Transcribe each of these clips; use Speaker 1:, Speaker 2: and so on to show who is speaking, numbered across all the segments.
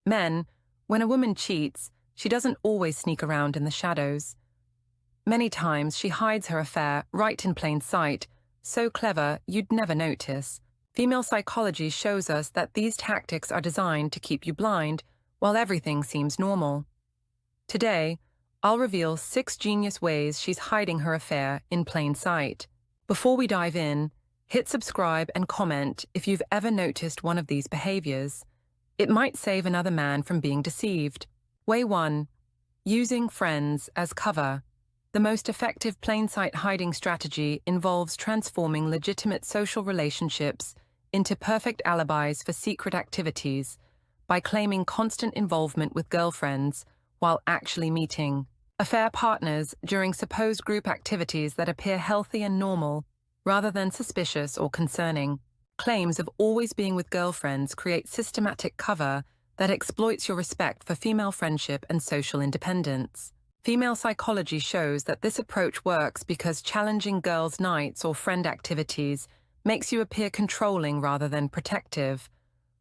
Speaker 1: Men, when a woman cheats, she doesn't always sneak around in the shadows. Many times she hides her affair right in plain sight, so clever you'd never notice. Female psychology shows us that these tactics are designed to keep you blind while everything seems normal. Today, I'll reveal 6 genius ways she's hiding her affair in plain sight. Before we dive in, hit subscribe and comment if you've ever noticed one of these behaviors. It might save another man from being deceived. Way 1. Using friends as cover. The most effective plain sight hiding strategy involves transforming legitimate social relationships into perfect alibis for secret activities by claiming constant involvement with girlfriends while actually meeting affair partners during supposed group activities that appear healthy and normal rather than suspicious or concerning. Claims of always being with girlfriends create systematic cover that exploits your respect for female friendship and social independence. Female psychology shows that this approach works because challenging girls' nights or friend activities makes you appear controlling rather than protective,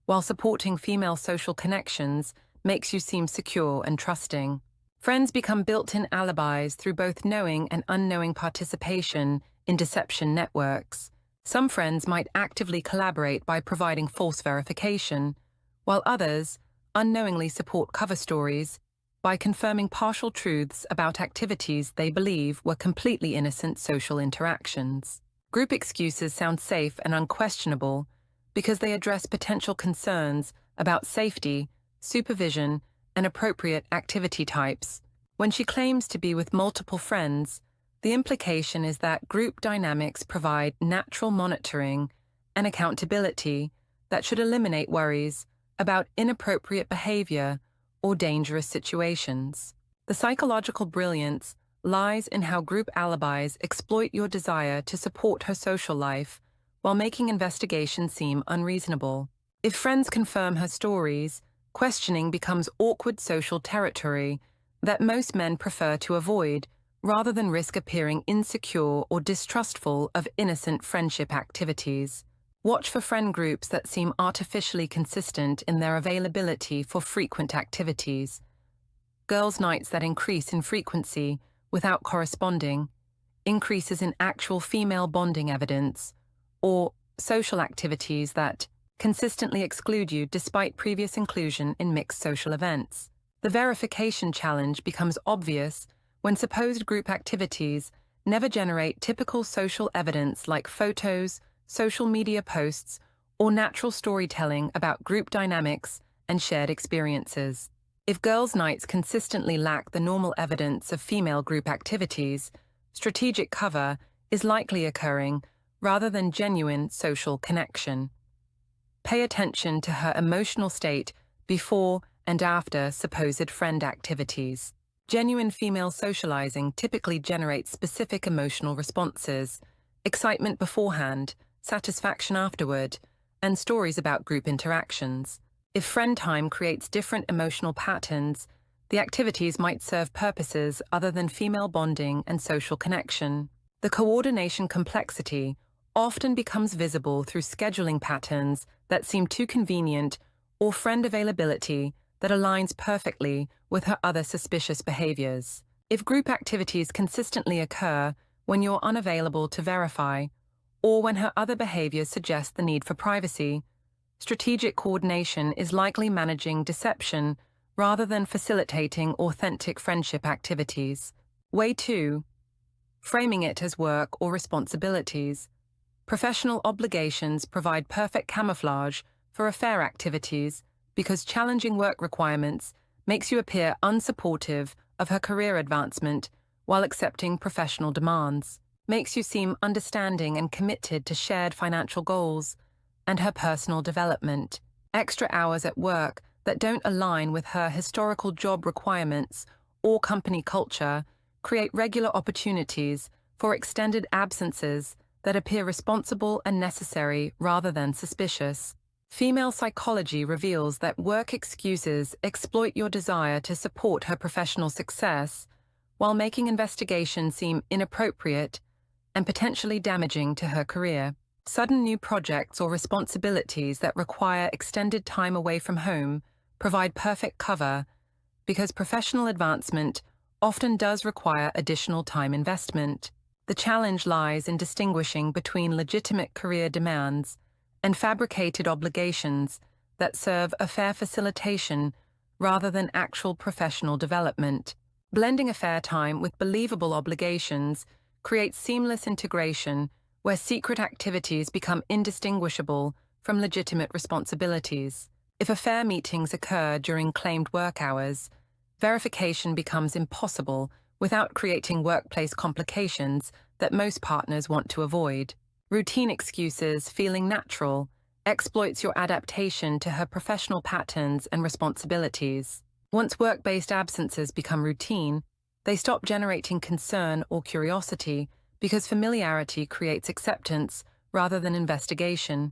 Speaker 1: while supporting female social connections makes you seem secure and trusting. Friends become built-in alibis through both knowing and unknowing participation in deception networks. Some friends might actively collaborate by providing false verification, while others unknowingly support cover stories by confirming partial truths about activities they believe were completely innocent social interactions. Group excuses sound safe and unquestionable because they address potential concerns about safety, supervision, and appropriate activity types. When she claims to be with multiple friends, the implication is that group dynamics provide natural monitoring and accountability that should eliminate worries about inappropriate behavior or dangerous situations. The psychological brilliance lies in how group alibis exploit your desire to support her social life while making investigations seem unreasonable. If friends confirm her stories, questioning becomes awkward social territory that most men prefer to avoid rather than risk appearing insecure or distrustful of innocent friendship activities. Watch for friend groups that seem artificially consistent in their availability for frequent activities. Girls' nights that increase in frequency without corresponding, increases in actual female bonding evidence, or social activities that consistently exclude you despite previous inclusion in mixed social events. The verification challenge becomes obvious when supposed group activities never generate typical social evidence like photos, social media posts, or natural storytelling about group dynamics and shared experiences. If girls' nights consistently lack the normal evidence of female group activities, strategic cover is likely occurring rather than genuine social connection. Pay attention to her emotional state before and after supposed friend activities. Genuine female socializing typically generates specific emotional responses: excitement beforehand, satisfaction afterward, and stories about group interactions. If friend time creates different emotional patterns, the activities might serve purposes other than female bonding and social connection. The coordination complexity often becomes visible through scheduling patterns that seem too convenient or friend availability that aligns perfectly with her other suspicious behaviors. If group activities consistently occur when you're unavailable to verify, or when her other behaviors suggest the need for privacy, strategic coordination is likely managing deception rather than facilitating authentic friendship activities. Way 2. Framing it as work or responsibilities. Professional obligations provide perfect camouflage for affair activities because challenging work requirements makes you appear unsupportive of her career advancement while accepting professional demands, makes you seem understanding and committed to shared financial goals and her personal development. Extra hours at work that don't align with her historical job requirements or company culture create regular opportunities for extended absences that appear responsible and necessary rather than suspicious. Female psychology reveals that work excuses exploit your desire to support her professional success while making investigation seem inappropriate and potentially damaging to her career. Sudden new projects or responsibilities that require extended time away from home provide perfect cover because professional advancement often does require additional time investment. The challenge lies in distinguishing between legitimate career demands and fabricated obligations that serve a fair facilitation rather than actual professional development. Blending a fair time with believable obligations creates seamless integration where secret activities become indistinguishable from legitimate responsibilities. If affair meetings occur during claimed work hours, verification becomes impossible without creating workplace complications that most partners want to avoid. Routine excuses, feeling natural, exploits your adaptation to her professional patterns and responsibilities. Once work-based absences become routine, they stop generating concern or curiosity because familiarity creates acceptance rather than investigation,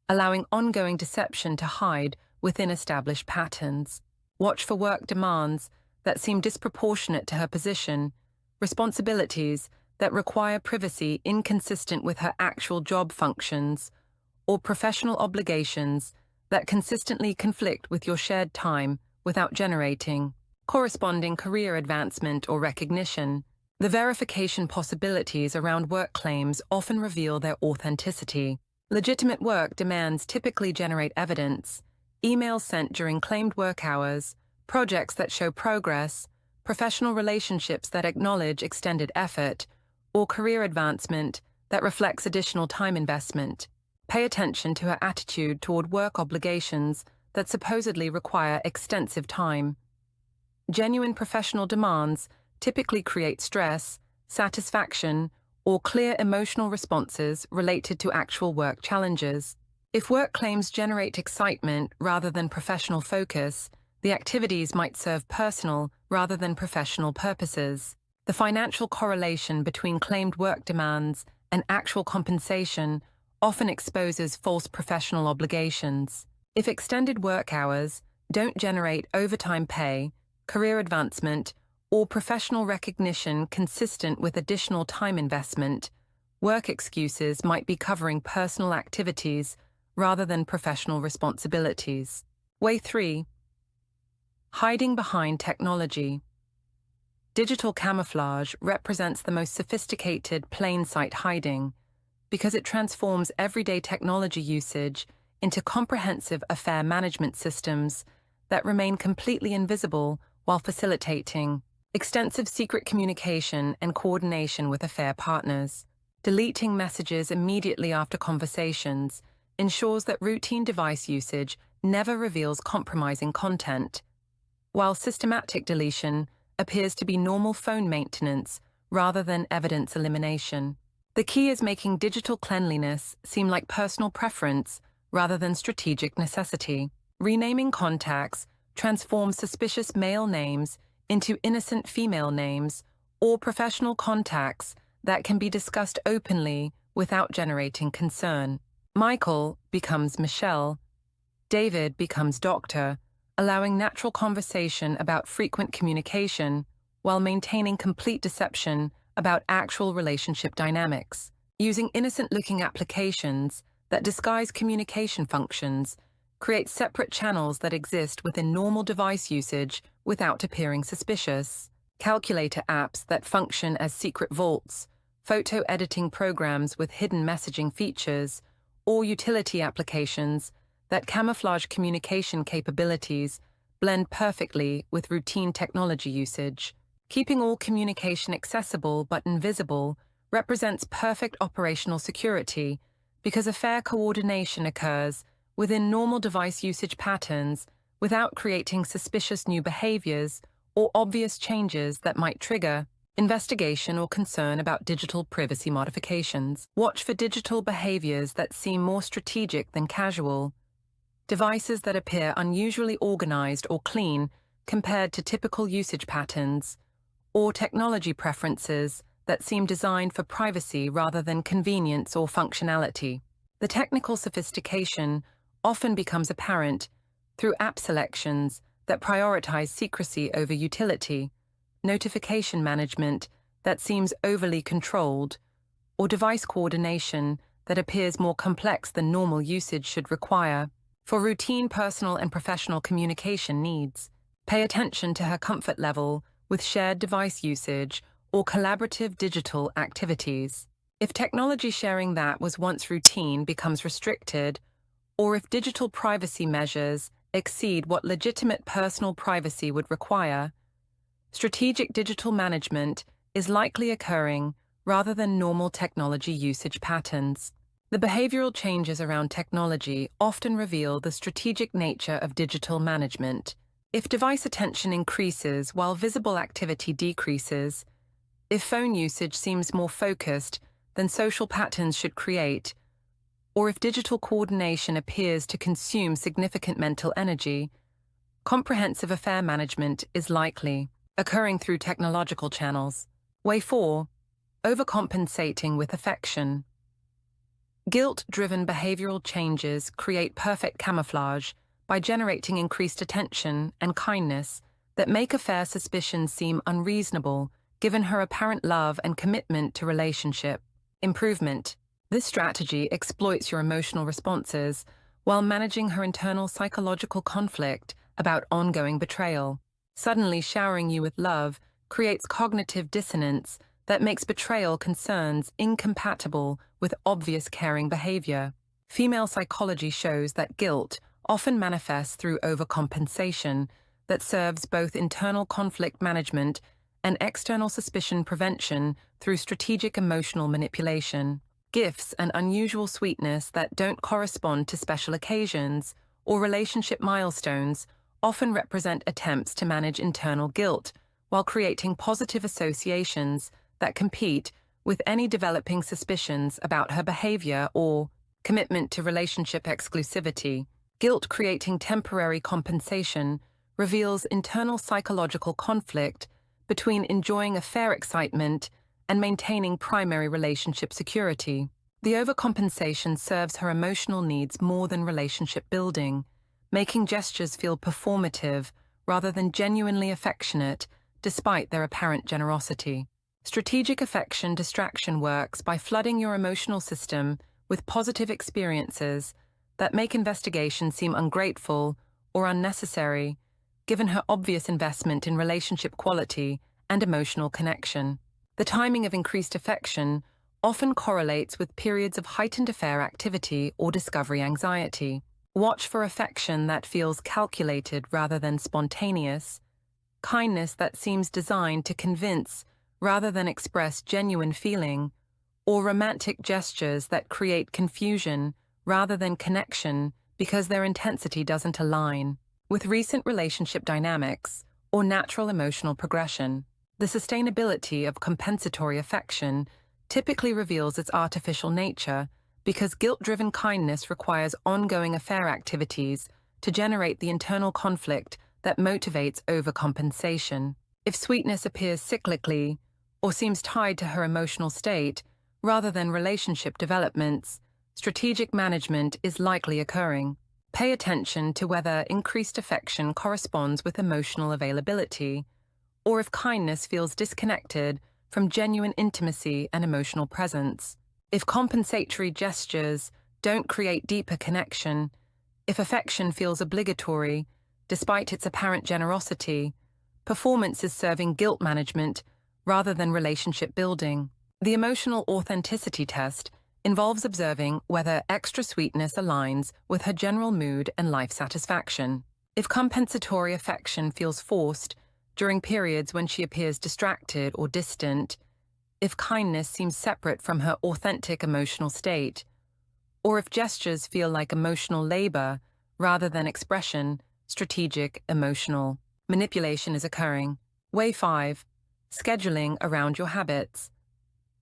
Speaker 1: allowing ongoing deception to hide within established patterns. Watch for work demands that seem disproportionate to her position, responsibilities that require privacy inconsistent with her actual job functions, or professional obligations that consistently conflict with your shared time without generating corresponding career advancement or recognition. The verification possibilities around work claims often reveal their authenticity. Legitimate work demands typically generate evidence, emails sent during claimed work hours, projects that show progress, professional relationships that acknowledge extended effort, or career advancement that reflects additional time investment. Pay attention to her attitude toward work obligations that supposedly require extensive time. Genuine professional demands typically create stress, satisfaction, or clear emotional responses related to actual work challenges. If work claims generate excitement rather than professional focus, the activities might serve personal rather than professional purposes. The financial correlation between claimed work demands and actual compensation often exposes false professional obligations. If extended work hours don't generate overtime pay, career advancement, or professional recognition consistent with additional time investment, work excuses might be covering personal activities rather than professional responsibilities. Way 3. Hiding behind technology. Digital camouflage represents the most sophisticated plain sight hiding because it transforms everyday technology usage into comprehensive affair management systems that remain completely invisible while facilitating extensive secret communication and coordination with affair partners. Deleting messages immediately after conversations ensures that routine device usage never reveals compromising content, while systematic deletion appears to be normal phone maintenance rather than evidence elimination. The key is making digital cleanliness seem like personal preference rather than strategic necessity. Renaming contacts transforms suspicious male names into innocent female names or professional contacts that can be discussed openly without generating concern. Michael becomes Michelle. David becomes Doctor, allowing natural conversation about frequent communication while maintaining complete deception about actual relationship dynamics. Using innocent-looking applications that disguise communication functions creates separate channels that exist within normal device usage without appearing suspicious. Calculator apps that function as secret vaults, photo editing programs with hidden messaging features, or utility applications that camouflage communication capabilities blend perfectly with routine technology usage. Keeping all communication accessible but invisible represents perfect operational security because affair coordination occurs within normal device usage patterns without creating suspicious new behaviors or obvious changes that might trigger investigation or concern about digital privacy modifications. Watch for digital behaviors that seem more strategic than casual. Devices that appear unusually organized or clean compared to typical usage patterns, or technology preferences that seem designed for privacy rather than convenience or functionality. The technical sophistication often becomes apparent through app selections that prioritize secrecy over utility, notification management that seems overly controlled, or device coordination that appears more complex than normal usage should require. For routine personal and professional communication needs, pay attention to her comfort level with shared device usage or collaborative digital activities. If technology sharing that was once routine becomes restricted, or if digital privacy measures exceed what legitimate personal privacy would require, strategic digital management is likely occurring rather than normal technology usage patterns. The behavioral changes around technology often reveal the strategic nature of digital management. If device attention increases while visible activity decreases, if phone usage seems more focused than social patterns should create, or if digital coordination appears to consume significant mental energy, comprehensive affair management is likely, occurring through technological channels. Way 4. Overcompensating with affection. Guilt-driven behavioral changes create perfect camouflage by generating increased attention and kindness that make affair suspicions seem unreasonable given her apparent love and commitment to relationship. Improvement. This strategy exploits your emotional responses while managing her internal psychological conflict about ongoing betrayal. Suddenly showering you with love creates cognitive dissonance that makes betrayal concerns incompatible with obvious caring behavior. Female psychology shows that guilt often manifests through overcompensation that serves both internal conflict management and external suspicion prevention through strategic emotional manipulation. Gifts and unusual sweetness that don't correspond to special occasions or relationship milestones often represent attempts to manage internal guilt while creating positive associations that compete with any developing suspicions about her behavior or commitment to relationship exclusivity. Guilt creating temporary compensation reveals internal psychological conflict between enjoying affair excitement and maintaining primary relationship security. The overcompensation serves her emotional needs more than relationship building, making gestures feel performative rather than genuinely affectionate despite their apparent generosity. Strategic affection distraction works by flooding your emotional system with positive experiences that make investigation seem ungrateful or unnecessary, given her obvious investment in relationship quality and emotional connection. The timing of increased affection often correlates with periods of heightened affair activity or discovery anxiety. Watch for affection that feels calculated rather than spontaneous, kindness that seems designed to convince rather than express genuine feeling, or romantic gestures that create confusion rather than connection because their intensity doesn't align with recent relationship dynamics or natural emotional progression. The sustainability of compensatory affection typically reveals its artificial nature because guilt-driven kindness requires ongoing affair activities to generate the internal conflict that motivates overcompensation. If sweetness appears cyclically or seems tied to her emotional state rather than relationship developments, strategic management is likely occurring. Pay attention to whether increased affection corresponds with emotional availability, or if kindness feels disconnected from genuine intimacy and emotional presence. If compensatory gestures don't create deeper connection, if affection feels obligatory, despite its apparent generosity, performance is serving guilt management rather than relationship building. The emotional authenticity test involves observing whether extra sweetness aligns with her general mood and life satisfaction. If compensatory affection feels forced during periods when she appears distracted or distant, if kindness seems separate from her authentic emotional state, or if gestures feel like emotional labor rather than expression, strategic emotional manipulation is occurring. Way 5. Scheduling around your habits.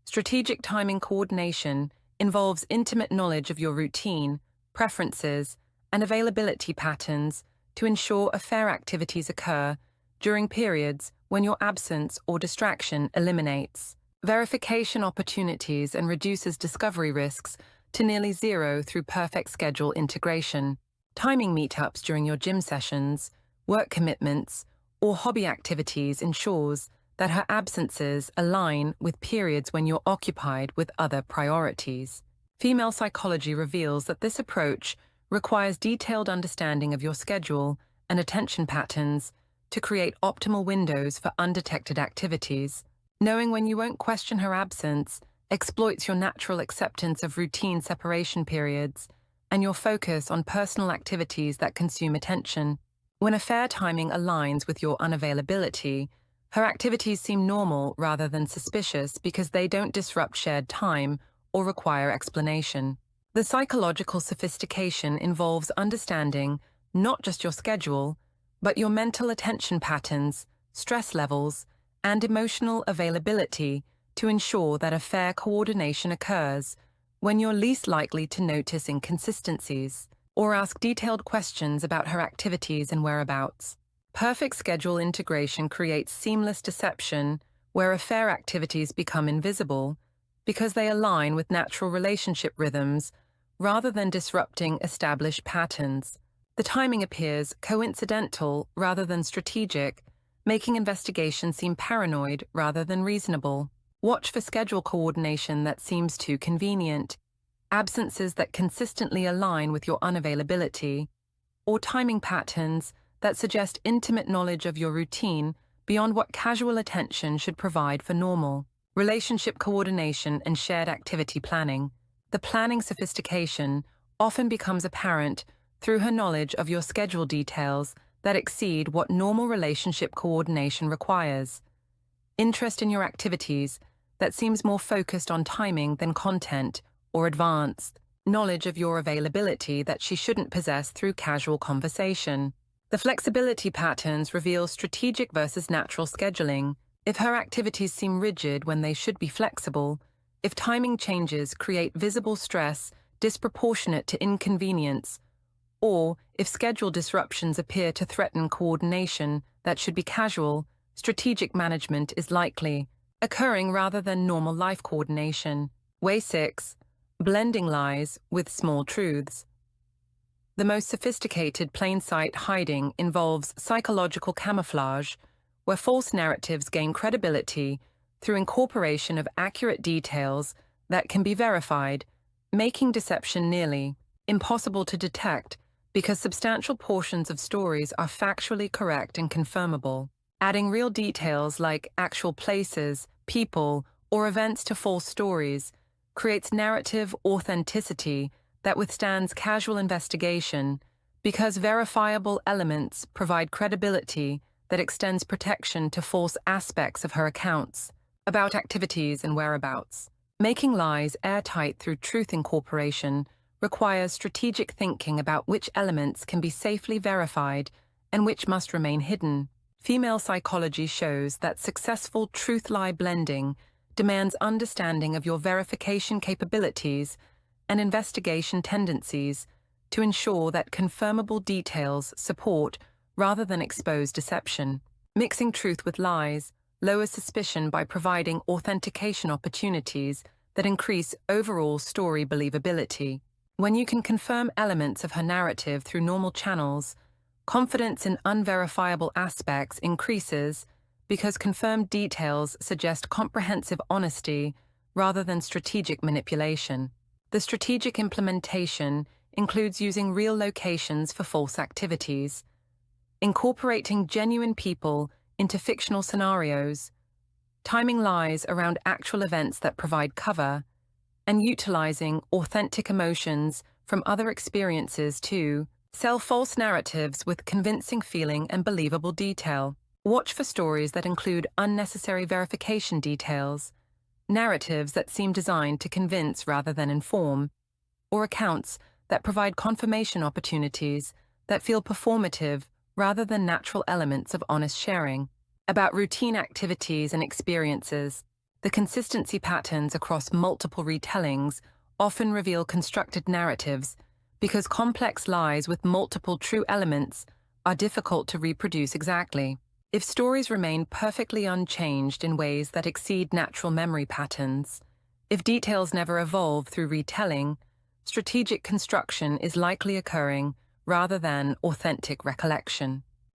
Speaker 1: Strategic timing coordination involves intimate knowledge of your routine, preferences, and availability patterns to ensure affair activities occur during periods when your absence or distraction eliminates verification opportunities and reduces discovery risks to nearly zero through perfect schedule integration. Timing meetups during your gym sessions, work commitments, or hobby activities ensures that her absences align with periods when you're occupied with other priorities. Female psychology reveals that this approach requires detailed understanding of your schedule and attention patterns to create optimal windows for undetected activities. Knowing when you won't question her absence exploits your natural acceptance of routine separation periods and your focus on personal activities that consume attention. When affair timing aligns with your unavailability, her activities seem normal rather than suspicious because they don't disrupt shared time or require explanation. The psychological sophistication involves understanding not just your schedule, but your mental attention patterns, stress levels, and emotional availability to ensure that a fair coordination occurs when you're least likely to notice inconsistencies or ask detailed questions about her activities and whereabouts. Perfect schedule integration creates seamless deception where affair activities become invisible because they align with natural relationship rhythms rather than disrupting established patterns. The timing appears coincidental rather than strategic, making investigation seem paranoid rather than reasonable. Watch for schedule coordination that seems too convenient, absences that consistently align with your unavailability, or timing patterns that suggest intimate knowledge of your routine beyond what casual attention should provide for normal. Relationship coordination and shared activity planning. The planning sophistication often becomes apparent through her knowledge of your schedule details that exceed what normal relationship coordination requires. Interest in your activities that seems more focused on timing than content or advanced. Knowledge of your availability that she shouldn't possess through casual conversation. The flexibility patterns reveal strategic versus natural scheduling. If her activities seem rigid when they should be flexible, if timing changes create visible stress disproportionate to inconvenience, or if schedule disruptions appear to threaten coordination that should be casual, strategic management is likely, occurring rather than normal life coordination. Way 6. Blending lies with small truths. The most sophisticated plain sight hiding involves psychological camouflage, where false narratives gain credibility through incorporation of accurate details that can be verified, making deception nearly impossible to detect because substantial portions of stories are factually correct and confirmable. Adding real details like actual places, people, or events to false stories creates narrative authenticity that withstands casual investigation because verifiable elements provide credibility that extends protection to false aspects of her accounts about activities and whereabouts. Making lies airtight through truth incorporation requires strategic thinking about which elements can be safely verified and which must remain hidden. Female psychology shows that successful truth-lie blending demands understanding of your verification capabilities and investigation tendencies to ensure that confirmable details support rather than expose deception. Mixing truth with lies lowers suspicion by providing authentication opportunities that increase overall story believability. When you can confirm elements of her narrative through normal channels, confidence in unverifiable aspects increases because confirmed details suggest comprehensive honesty rather than strategic manipulation. The strategic implementation includes using real locations for false activities, incorporating genuine people into fictional scenarios, timing lies around actual events that provide cover, and utilizing authentic emotions from other experiences to sell false narratives with convincing feeling and believable detail. Watch for stories that include unnecessary verification details, narratives that seem designed to convince rather than inform, or accounts that provide confirmation opportunities that feel performative rather than natural elements of honest sharing. About routine activities and experiences, the consistency patterns across multiple retellings often reveal constructed narratives because complex lies with multiple true elements are difficult to reproduce exactly. If stories remain perfectly unchanged in ways that exceed natural memory patterns, if details never evolve through retelling, strategic construction is likely occurring rather than authentic recollection.